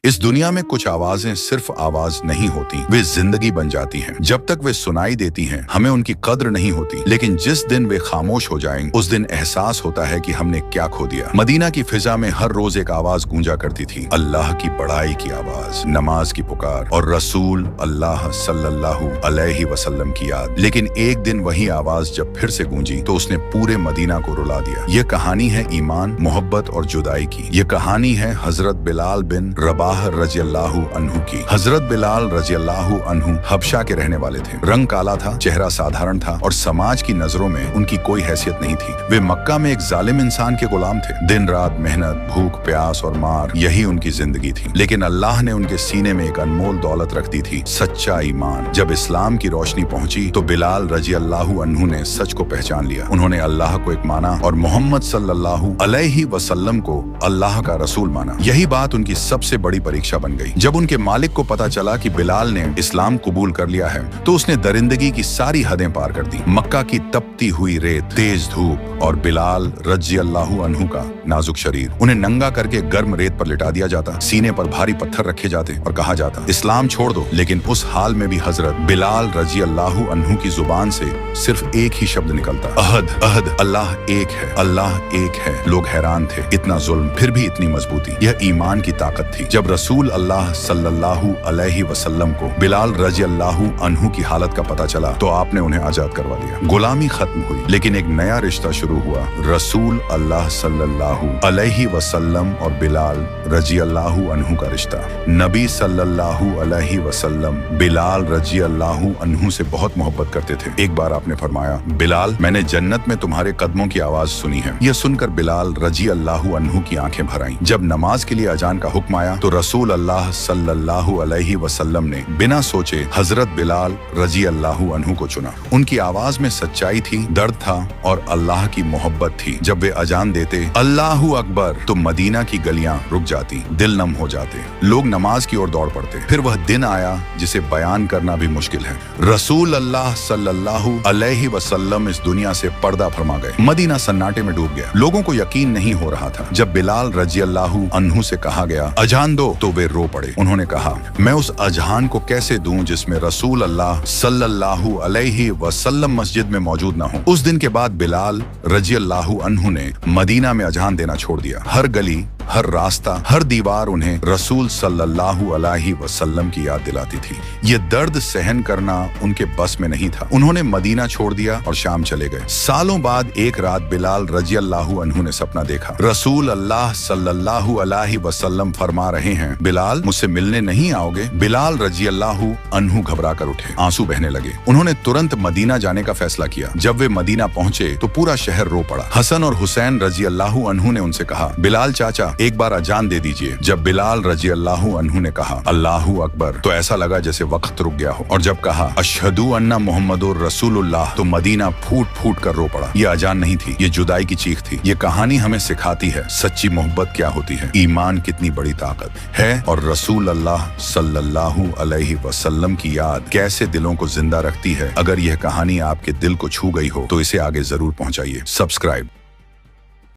इस दुनिया में कुछ आवाजें सिर्फ आवाज नहीं होती, वे जिंदगी बन जाती हैं। जब तक वे सुनाई देती हैं, हमें उनकी कद्र नहीं होती, लेकिन जिस दिन वे खामोश हो जाएं, उस दिन एहसास होता है कि हमने क्या खो दिया। मदीना की फिजा में हर रोज एक आवाज गूंजा करती थी, अल्लाह की बड़ाई की आवाज, नमाज की पुकार और रसूल अल्लाह सल्लल्लाहु अलैहि वसल्लम की याद। लेकिन एक दिन वही आवाज जब फिर से गूंजी तो उसने पूरे मदीना को रुला दिया। ये कहानी है ईमान, मोहब्बत और जुदाई की। ये कहानी है हजरत बिलाल बिन रबाह रज़ियल्लाहु अन्हु की। हजरत बिलाल रज़ियल्लाहु अन्हु हबशा के रहने वाले थे। रंग काला था, चेहरा साधारण था और समाज की नजरों में उनकी कोई हैसियत नहीं थी। वे मक्का में एक जालिम इंसान के गुलाम थे। दिन रात मेहनत, भूख, प्यास और मार, यही उनकी जिंदगी थी। लेकिन अल्लाह ने उनके सीने में एक अनमोल दौलत रख दी थी, सच्चा ईमान। जब इस्लाम की रोशनी पहुंची तो बिलाल रज़ियल्लाहु अन्हु ने सच को पहचान लिया। उन्होंने अल्लाह को एक माना और मोहम्मद सल्लल्लाहु अलैहि वसल्लम को अल्लाह का रसूल माना। यही बात उनकी सबसे बड़ी परीक्षा बन गई। जब उनके मालिक को पता चला कि बिलाल ने इस्लाम कबूल कर लिया है तो उसने दरिंदगी की सारी हदें पार कर दी। मक्का की तपती हुई रेत, तेज धूप और बिलाल रज़ियल्लाहु अन्हु का नाजुक शरीर, उन्हें नंगा करके गर्म रेत पर लिटा दिया जाता। सीने पर भारी पत्थर रखे जाते और कहा जाता, इस्लाम छोड़ दो। लेकिन उस हाल में भी हजरत बिलाल रज़ियल्लाहु अन्हु की जुबान से सिर्फ एक ही शब्द निकलता, अहद अहद, अल्लाह एक है, अल्लाह एक है। लोग हैरान थे, इतना जुल्म फिर भी इतनी मजबूती। यह ईमान की ताकत थी। जब रसूल अल्लाह सल्लल्लाहु अलैहि वसल्लम को बिलाल रज़ियल्लाहु अन्हु की हालत का पता चला तो आपने उन्हें आजाद करवा दिया। गुलामी खत्म हुई, लेकिन एक नया रिश्ता शुरू हुआ। रसूल अल्लाह सल्लल्लाहु अलैहि वसल्लम और बिलाल रज़ियल्लाहु अन्हु का रिश्ता। नबी सल्लल्लाहु अलैहि वसल्लम बिलाल रज़ियल्लाहु अन्हु से बहुत मोहब्बत करते थे। एक बार आपने फरमाया, बिलाल, मैंने जन्नत में तुम्हारे कदमों की आवाज सुनी है। यह सुनकर बिलाल रज़ियल्लाहु अन्हु की आंखें भर आईं। जब नमाज के लिए अजान का हुक्म आया तो रसूल अल्लाह सल्लल्लाहु अलैहि वसल्लम ने बिना सोचे हजरत बिलाल रज़ियल्लाहु अन्हु को चुना। उनकी आवाज में सच्चाई थी, दर्द था और अल्लाह की मोहब्बत थी। जब वे अजान देते अल्लाहु अकबर तो मदीना की गलियां रुक जाती, दिल नम हो जाते, लोग नमाज की ओर दौड़ पड़ते। फिर वह दिन आया जिसे बयान करना भी मुश्किल है। रसूल अल्लाह सल्लल्लाहु अलैहि वसल्लम इस दुनिया से पर्दा फरमा गए। मदीना सन्नाटे में डूब गया। लोगों को यकीन नहीं हो रहा था। जब बिलाल रज़ियल्लाहु अन्हु से कहा गया, अजान दो, तो वे रो पड़े। उन्होंने कहा, मैं उस अजान को कैसे दूं जिसमें रसूल अल्लाह सल्लल्लाहु अलैहि वसल्लम मस्जिद में मौजूद न हो। उस दिन के बाद बिलाल रज़ियल्लाहु अन्हु ने मदीना में अजान देना छोड़ दिया। हर गली, हर रास्ता, हर दीवार उन्हें रसूल सल्लल्लाहु अलैहि वसल्लम की याद दिलाती थी। ये दर्द सहन करना उनके बस में नहीं था। उन्होंने मदीना छोड़ दिया और शाम चले गए। सालों बाद एक रात बिलाल रज़ियल्लाहु अन्हु ने सपना देखा। रसूल अल्लाह सल्लल्लाहु अलैहि वसल्लम फरमा रहे हैं, बिलाल, मुझसे मिलने नहीं आओगे? बिलाल रज़ियल्लाहु अन्हु घबरा कर उठे, आंसू बहने लगे। उन्होंने तुरंत मदीना जाने का फैसला किया। जब वे मदीना पहुंचे तो पूरा शहर रो पड़ा। हसन और हुसैन रज़ियल्लाहु अन्हु ने उनसे कहा, बिलाल चाचा, एक बार अजान दे दीजिए। जब बिलाल रज़ियल्लाहु अन्हु ने कहा, अल्लाहु अकबर, तो ऐसा लगा जैसे वक्त रुक गया हो। और जब कहा, अशहदु अन्ना मुहम्मदुर रसूलुल्लाह, तो मदीना फूट फूट कर रो पड़ा। ये अजान नहीं थी, ये जुदाई की चीख थी। ये कहानी हमें सिखाती है सच्ची मोहब्बत क्या होती है, ईमान कितनी बड़ी ताकत है और रसूल अल्लाह सल्लल्लाहु अलैहि वसल्लम की याद कैसे दिलों को जिंदा रखती है। अगर यह कहानी आपके दिल को छू गई हो तो इसे आगे जरूर पहुंचाइए। सब्सक्राइब।